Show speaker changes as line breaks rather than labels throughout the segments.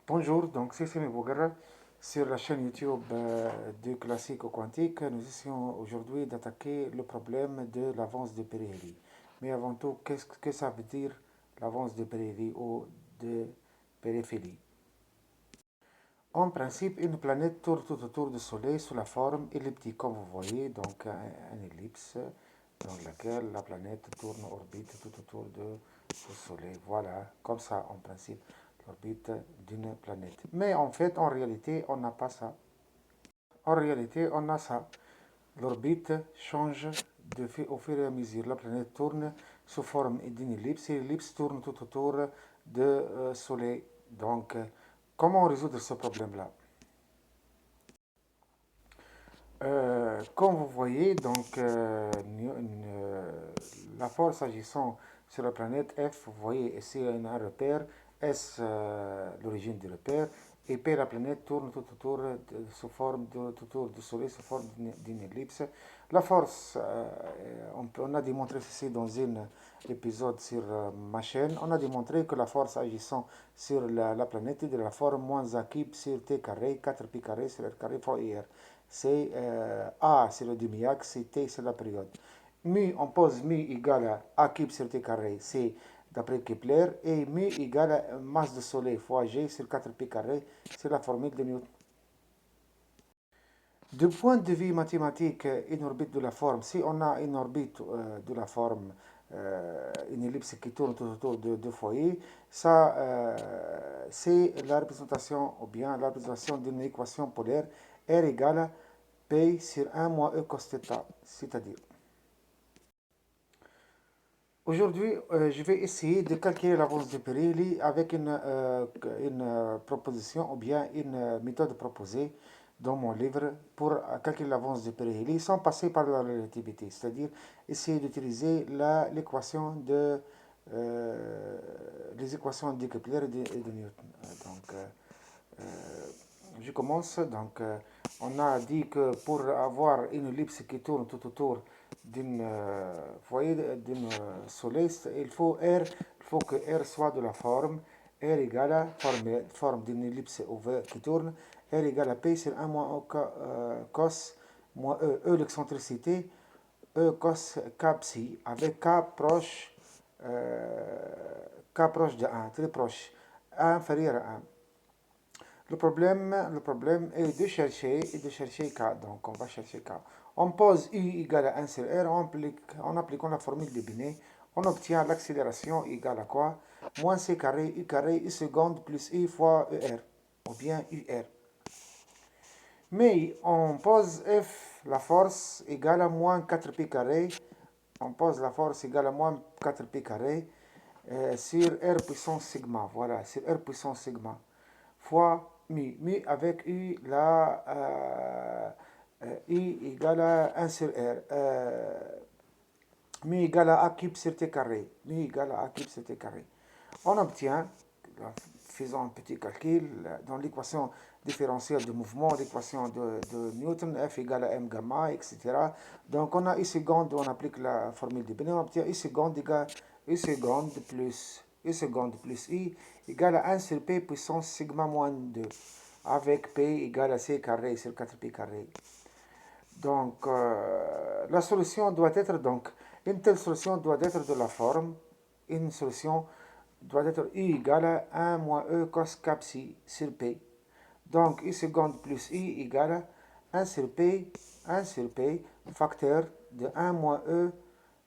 Bonjour, donc c'est Simi Bouguerra sur la chaîne YouTube du classique au quantique. Nous essayons aujourd'hui d'attaquer le problème de l'avance de périphérie. Mais avant tout, qu'est-ce que ça veut dire l'avance de périphérie ou de périphérie? En principe, une planète tourne tout autour du Soleil sous la forme elliptique, comme vous voyez, donc un ellipse dans laquelle la planète tourne orbite tout autour du Soleil. Voilà, comme ça en principe, l'orbite d'une planète. Mais en fait, en réalité, on n'a pas ça. En réalité, on a ça. L'orbite change au fur et à mesure. La planète tourne sous forme d'une ellipse et l'ellipse tourne tout autour du Soleil. Donc, comment résoudre ce problème-là? Comme vous voyez, donc, la force agissant sur la planète F, vous voyez ici un repère, S l'origine du repère, et P la planète tourne tout autour, sous forme tout autour du Soleil sous forme d'une ellipse. La force, on a démontré ceci dans un épisode sur ma chaîne, on a démontré que la force agissant sur la planète est de la forme moins A cube sur T carré, 4pi carré sur R carré fois IR. C'est A, c'est le demi-axe, et T, c'est la période. Mu, on pose mu égale à A cube sur T carré, c'est d'après Kepler, et mu égale à masse de soleil fois G sur 4pi carré, c'est la formule de Newton. Du point de vue mathématique, une orbite de la forme, si on a une orbite de la forme, une ellipse qui tourne tout autour de deux foyers, ça, c'est la représentation, ou bien la représentation d'une équation polaire R égale à P sur 1 moins E cos θ, c'est-à-dire. Aujourd'hui, je vais essayer de calculer l'avance de Périlly avec une proposition ou bien une méthode proposée dans mon livre pour calculer l'avance de Périlly sans passer par la relativité, c'est-à-dire essayer d'utiliser l'équation les équations de Kepler et de Newton. Euh, je commence. Donc, on a dit que pour avoir une ellipse qui tourne tout autour d'une d'une soleil, il faut que R soit de la forme R égale à forme d'une ellipse ouverte qui tourne, R égale à P sur 1 moins cos moins E l'excentricité, E cos K psi, avec K proche de 1 très proche, A inférieur à 1. Le problème est de chercher K. Donc, on va chercher K. On pose U égale à 1 sur R. En appliquant la formule de Binet, on obtient l'accélération égale à quoi? Moins C carré, U seconde plus I fois ER. Ou bien UR. Mais on pose F, la force égale à moins 4pi carré. On pose la force égale à moins 4pi carré sur R puissance sigma. Voilà, sur R puissance sigma. Fois mu. Mu avec U, I égale à 1 sur R. Mu égale à A cube sur T carré. Mu égale à A cube sur T carré. On obtient, faisons un petit calcul, dans l'équation différentielle de mouvement, l'équation de Newton, F égale à M gamma, etc. Donc on a I seconde, on applique la formule de Bénin, on obtient I seconde égale I seconde plus I égale à 1 sur P puissance sigma moins 2, avec P égale à C carré sur 4P carré. Donc, la solution doit être donc, une telle solution doit être de la forme, une solution doit être U égale à 1 moins E cos K psi sur P. Donc, I seconde plus I égale à 1 sur P, facteur de 1 moins E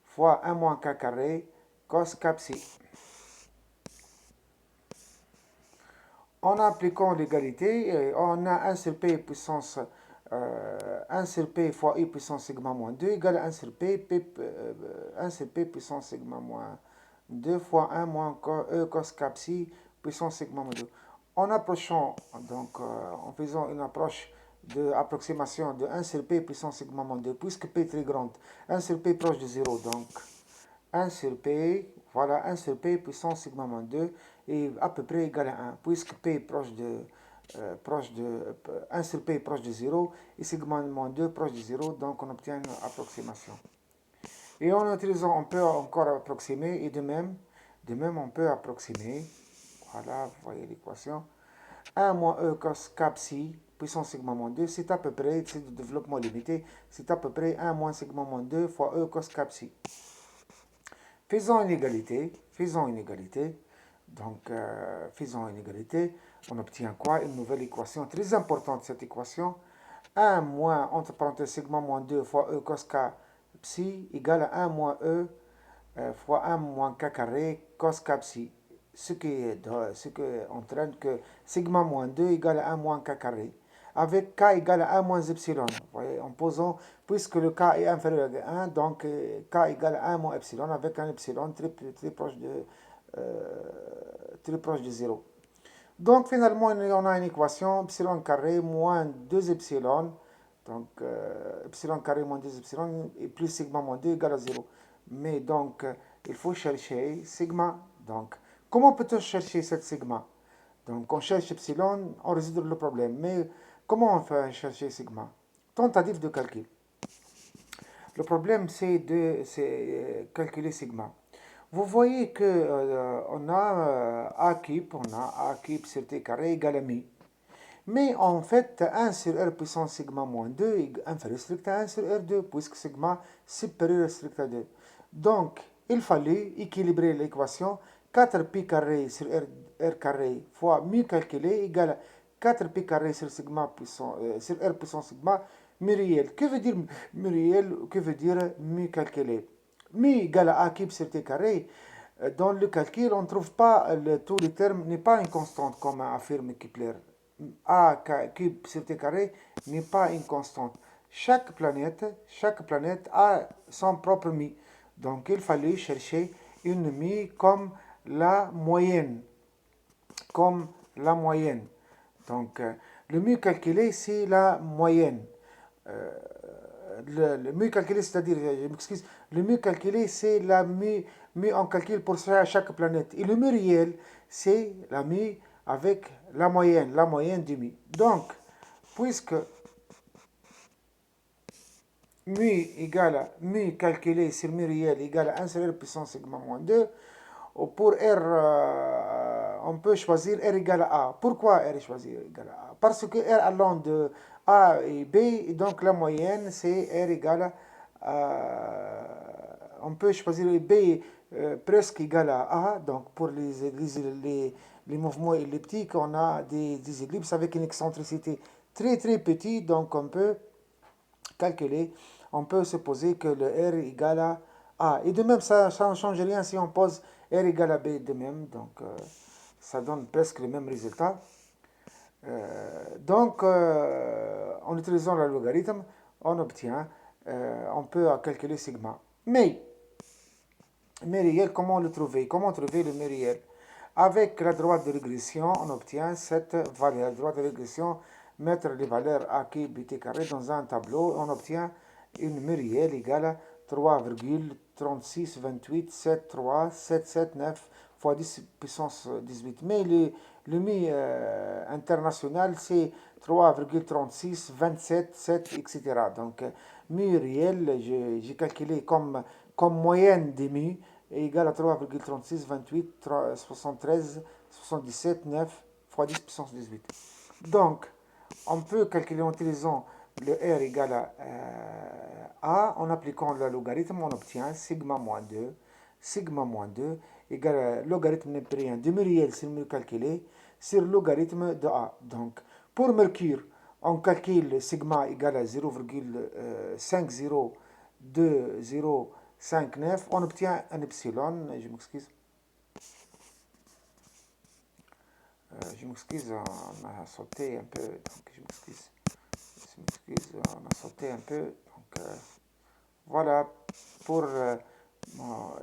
fois 1 moins K carré cos K psi. En appliquant l'égalité, on a 1 sur P puissance 1 sur P fois I puissance sigma moins 2 égale à 1 sur P, sur P puissance sigma moins 2 fois 1 moins E cos K psi puissance sigma moins 2. En approchant, donc en faisant une approche d'approximation de 1 sur P puissance sigma moins 2, puisque P est très grande, 1 sur P proche de 0, donc 1 sur P, voilà, 1 sur P puissance sigma moins 2 est à peu près égal à 1, puisque P est proche de 1 sur P est proche de 0 et sigma moins 2 proche de 0, donc on obtient une approximation. Et en utilisant, on peut encore approximer, et de même on peut approximer, voilà, vous voyez l'équation, 1 moins E cos K psi, puissance sigma moins 2, c'est à peu près, c'est de développement limité, c'est à peu près 1 moins sigma moins 2 fois E cos K psi. Faisons une égalité, faisons une égalité. Donc, faisons une égalité. On obtient quoi? Une nouvelle équation très importante, cette équation. 1 moins, entre parenthèses, sigma moins 2 fois E cos K psi égale à 1 moins E fois 1 moins K carré cos K psi. Ce qui entraîne que sigma moins 2 égale à 1 moins K carré. Avec K égale à 1 moins epsilon. Vous voyez, en posant, puisque le K est inférieur à 1, donc K égale à 1 moins epsilon, avec un epsilon très proche de 0. Donc finalement, on a une équation epsilon carré moins 2 epsilon. Donc epsilon carré moins 2 epsilon et plus sigma moins 2 égale à 0. Mais donc, il faut chercher sigma. Donc, comment peut-on chercher cette sigma? Donc, on cherche epsilon, on résout le problème. Mais comment on fait chercher sigma? Tentative de calcul. Le problème, c'est de calculer sigma. Vous voyez que on a A cube, sur T carré égale à mi. Mais en fait, 1 sur R puissance sigma moins 2 est inférieur strict à 1 sur R2, puisque sigma supérieur strict à 2. Donc, il fallait équilibrer l'équation 4 pi carré sur R carré fois mu calculé égale à 4 pi carré sur, sur R puissance sigma mu réel. Que veut dire mu réel? Que veut dire mu calculé? Mu égale à A cube sur T carré. Dans le calcul, on ne trouve pas tous les termes, n'est pas une constante comme affirme Kepler. A cube sur T carré n'est pas une constante. Chaque planète a son propre mi. Donc il fallait chercher une mi comme la moyenne. Comme la moyenne. Donc le mu calculé, c'est la moyenne. Le mu calculé, c'est-à-dire, je m'excuse, le mu calculé, c'est la mu en calcul pour chaque planète. Et le mu réel, c'est la mu avec la moyenne du mu. Donc, puisque mu égale à mu calculé sur mu réel égale à 1 sur R puissance sigma moins 2, pour R, on peut choisir R égale à A. Pourquoi R est choisi égale à A? Parce que R allant de A et B, et donc la moyenne, c'est R égale à... on peut choisir B presque égal à A. Donc pour les mouvements elliptiques, on a des ellipses avec une excentricité très très petite. Donc on peut calculer, on peut supposer que le R est égal à A. Et de même, ça ne change rien si on pose R égale à B de même. Donc ça donne presque le même résultat. Donc, en utilisant le logarithme, on obtient, on peut calculer sigma. Mais réel, comment le trouver? Comment trouver le réel? Avec la droite de régression, on obtient cette valeur. Droite de régression, mettre les valeurs A, K, B, T carré dans un tableau, on obtient une réelle égale à 3,3628737779 fois 10 puissance 18. Mais le mi international, c'est 3,3627, etc. Donc, mi réel, j'ai calculé comme moyenne des mi est égal à 3,36287377,9 fois 10 puissance 18. Donc, on peut calculer en utilisant le R égale à A, en appliquant le logarithme, on obtient sigma moins 2 égale à logarithme népérien de mu réel sur mu calculé sur logarithme de A. Donc, pour Mercure, on calcule sigma égale à 0,502059, on obtient un epsilon, je m'excuse, on a sauté un peu, donc je m'excuse, on a sauté un peu, donc voilà, pour,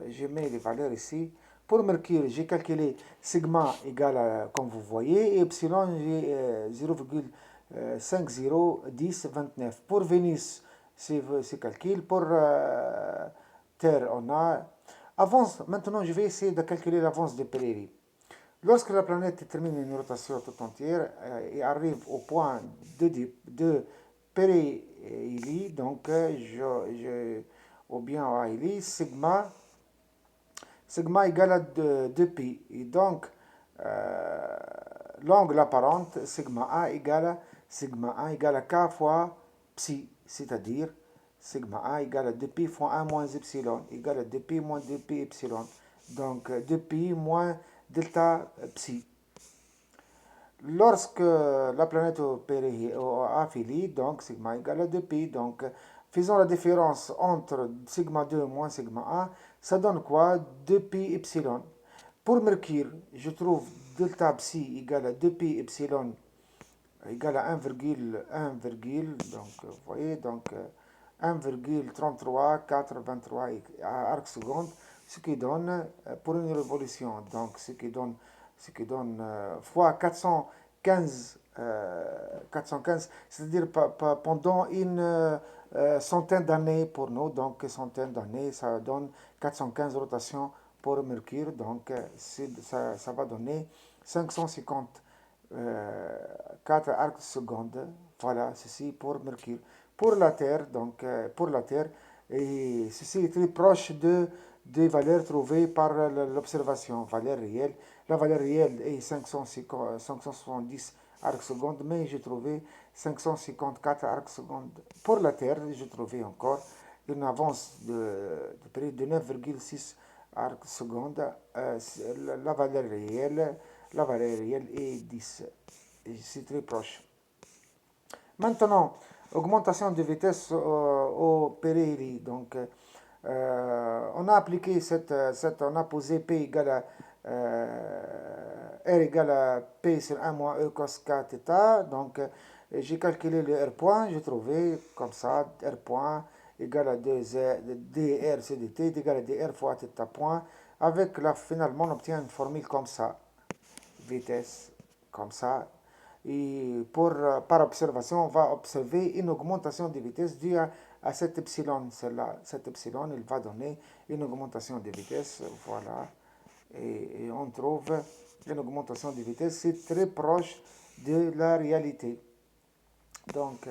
je mets les valeurs ici. Pour Mercure, j'ai calculé sigma égale à, comme vous voyez, et epsilon, j'ai 0,501029. Pour Vénus, c'est calcul. Pour Terre, on a... Avance, maintenant, je vais essayer de calculer l'avance de Péléry. Lorsque la planète termine une rotation toute entière et arrive au point de périhélie, donc ou bien à Élie, sigma égale à 2pi. Et donc, l'angle apparent, sigma A égale à K fois psi, c'est-à-dire sigma A égale à 2pi fois 1 moins epsilon, égale à 2pi moins 2pi epsilon. Donc 2pi moins delta psi. Lorsque la planète au aphélie, donc sigma égale à 2pi, donc faisons la différence entre sigma 2 moins sigma A, ça donne quoi? 2pi epsilon. Pour Mercure, je trouve delta psi égale à 2pi epsilon égale à 1,1, donc vous voyez, donc 1,33423 arcs secondes, ce qui donne pour une révolution, donc ce qui donne fois 415, 415, c'est-à-dire pendant une centaine d'années pour nous, donc centaine d'années, ça donne 415 rotations pour Mercure, donc ça va donner 550 4 arcs secondes. Voilà, ceci pour Mercure. Pour la Terre, donc pour la Terre, et ceci est très proche des valeurs trouvées par l'observation, valeur réelle. La valeur réelle est 570 arcs secondes, mais j'ai trouvé 554 arcs secondes. Pour la Terre, j'ai trouvé encore une avance de près de 9,6 arcs secondes. La valeur réelle est 10. C'est très proche. Maintenant, augmentation de vitesse au périhélie. Donc, on a appliqué on a posé P égale à R égale à P sur 1 moins E cos k θ. Donc, j'ai calculé le R point, j'ai trouvé comme ça, R point égale à 2 dr CDT égale à dr fois θ point. Avec là, finalement, on obtient une formule comme ça. Vitesse, comme ça. Et par observation, on va observer une augmentation de vitesse due à cet epsilon. Cet epsilon, il va donner une augmentation de vitesse. Voilà. Et on trouve une augmentation de vitesse. C'est très proche de la réalité. Donc,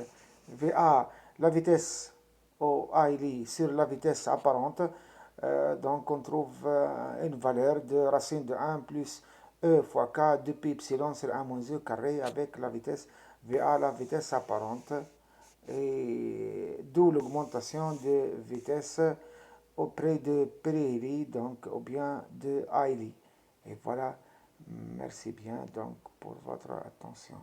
VA, la vitesse au ALI sur la vitesse apparente. Donc, on trouve une valeur de racine de 1 plus E fois K de pi epsilon sur 1 moins E carré avec la vitesse VA, la vitesse apparente. Et d'où l'augmentation de vitesse auprès de périhélie, donc, ou bien de ALI. Et voilà, merci bien donc pour votre attention.